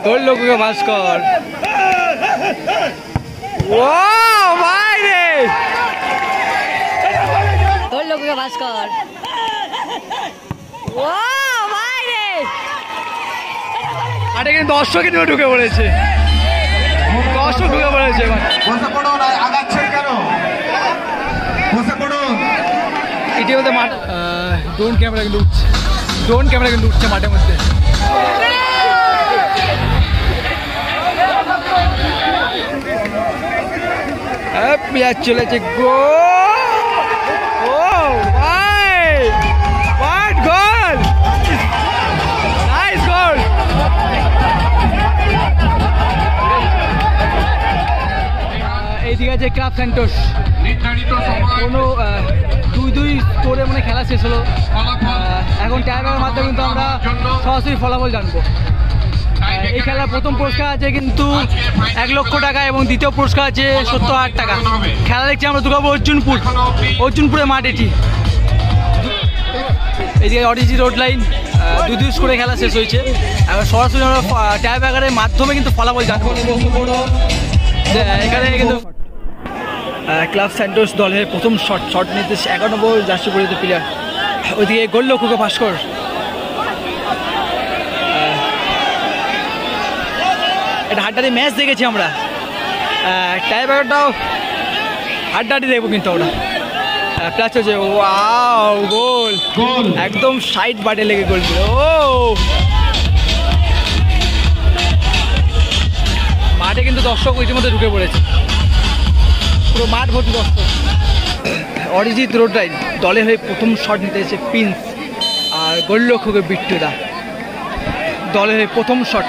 তোর লোককে ভাস্কর ও ভাই রে তোর লোককে ভাস্কর ও ভাই রে আরে কিন্তু দর্শকের দিকে ঢুকে পড়েছে দর্শক ঢুকে পড়েছে বসে পড়ুন আগাচ্ছেন কেন বসে পড়ুন ইতিমধ্যে মাঠ ড্রোন ক্যামেরা কিন্তু উঠছে মাঠের মধ্যে প্লেয়ার চলেছে গো ও ভাই হোয়াট গোল নাইস গোল এইদিকে আছে ক্লাব সেন্টোস কোনো 2-2 স্কোরে মানে খেলা শেষ হলো এখন টাইমের মাধ্যমে কিন্তু আমরা সরাসরি ফলাফল জানবো এই খেলার প্রথম পুরস্কার আছে কিন্তু 1 লক্ষ টাকা এবং দ্বিতীয় পুরস্কার আছে 70,000 টাকা খেলা দেখছি আমরা দুর্গাপুর অর্জুনপুরের মাঠ এটি এইদিকে অডিজি রোড লাইন 2-2 স্কোরে খেলা শেষ হয়েছে এখন সরাসরি আমরা টাই ব্রেকারের মাধ্যমে কিন্তু ফলাফল জানবো এখানে কিন্তু ক্লাব সেন্টোস দলের প্রথম শট নিতে 11 নম্বর জার্সি পরিহিত প্লেয়ার ওইদিকে গোলরক্ষক ভাস্কর এটা হাড্ডারি ম্যাচ দেখেছি আমরা টাই ব্রেকারটাও হাড্ডারি দেখবো কিন্তু আমরা প্লাস হচ্ছে ওয়াও গোল একদম সাইড বাটে লেগে গোল দিল ও মাঠে কিন্তু দর্শক ইতিমধ্যে ঢুকে পড়েছে পুরো মাঠ ভর্তি দর্শক অরিজিৎ রোড লাইন দলের হয়ে প্রথম শট নিতে এসেছে প্রিন্স আর গোলরক্ষকের বিট্টুদা দলের হয়ে প্রথম শট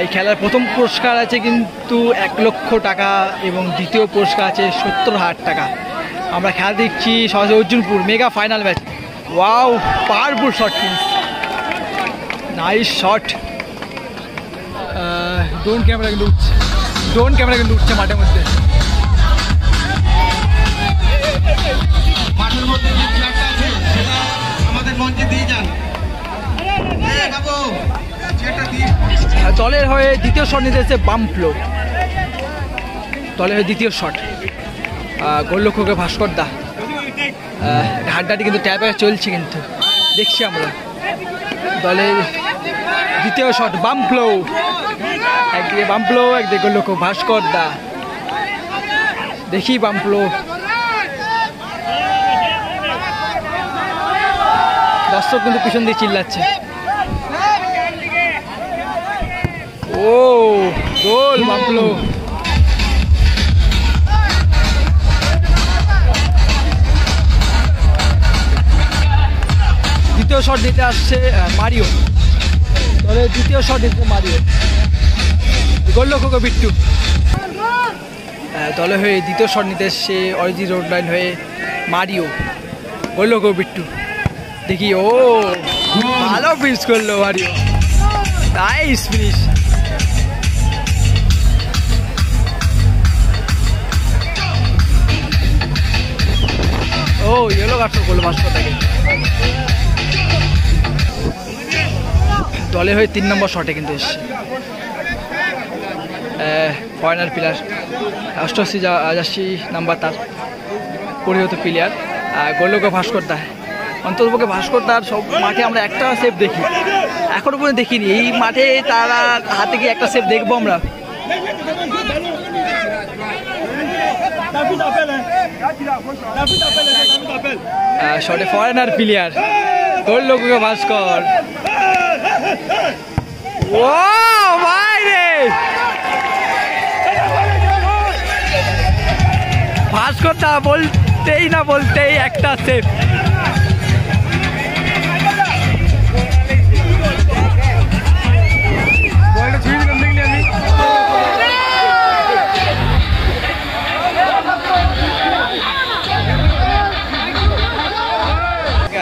এই খেলার প্রথম পুরস্কার আছে কিন্তু 1 লক্ষ টাকা এবং দ্বিতীয় পুরস্কার আছে 70,000 টাকা আমরা খেলা দেখছি সরাসরি Arjunpur mega final match wow powerful shot Prince nice shot drone camera কিন্তু উঠছে মাঠের মধ্যে মাঠের মধ্যে যে ফ্ল্যাগটা আছে সেটা আমাদের মঞ্চে দিয়ে যান বাবু যেটা দিয়ে দলের হয়ে দ্বিতীয় শট নিতে এসেছে বাম্পলো দলের হয়ে দ্বিতীয় শট গোলরক্ষকের ভাস্কর দা হাড্ডাটি কিন্তু ট্যাপে চলছে কিন্তু দেখছি আমরা দলের দ্বিতীয় শট বাম্পলো একদিকে গোলরক্ষক ভাস্কর দা দেখি বাম্পলো দর্শক কিন্তু পিছন দিয়ে চিল্লাচ্ছে ও গোল বাম্পলো দ্বিতীয় শট দিতে আসছে মারিও দলের দ্বিতীয় শট দিতে মারিও গোলরক্ষক বিট্টু দলে হয়ে দ্বিতীয় শট নিতে এসছে অরিজিৎ রোড লাইন হয়ে মারিও গোলরক্ষক বিট্টু দেখি ও ভালো ফিনিশ করলো মারিও নাইস ফিনিশ ও ইয়েলো কার্ড করলো ভাস্করটাকে দলে হয়ে 3 নম্বর শটে কিন্তু এসছে ফরেনার প্লেয়ার 88 জার্সি নাম্বার তার পরিহিত প্লেয়ার গোলরক্ষক ভাস্কর দা অন্তর্পক্ষে ভাস্কর দার সব মাঠে আমরা একটা সেভ দেখি এখনো পর্যন্ত দেখিনি এই মাঠে তারা হাতে গিয়ে একটা সেভ দেখবো আমরা শটে ফরেনার প্লেয়ার গোলরক্ষক ভাস্কর ও ভাই রে ভাস্কর দা বলতেই একটা সেভ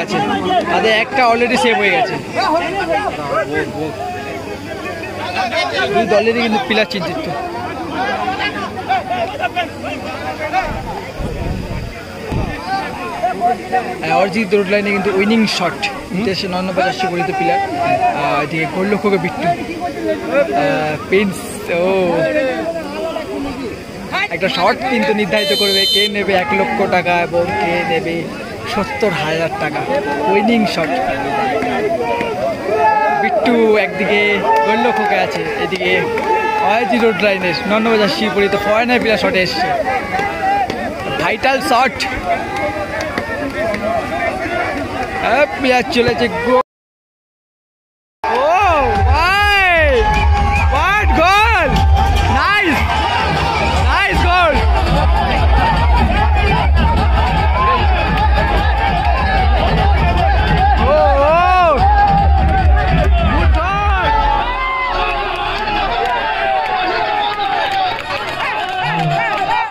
আছে তাদের একটা অলরেডি সেভ হয়ে গেছে দুই দলেরই কিন্তু প্লেয়ার চিন্তিত অরিজিৎ রোড লাইনে কিন্তু উইনিং শট নিতেছে 99 শিবরিত প্লেয়ার। এদিকে গোলরক্ষক বিট্টু, প্রিন্স। ও একটা শট কিন্তু নির্ধারিত করবে কে নেবে 1 লক্ষ টাকা এবং কে নেবে 70,000 টাকা। উইনিং শট বিট্টু একদিকে গোলরক্ষকে আছে, এদিকে অরিজিৎ রোড লাইনের 99 শিবরিত ফরেনার প্লেয়ার শটে এসছে। ভাইটাল শট, প্লেয়ার চলেছে গোল।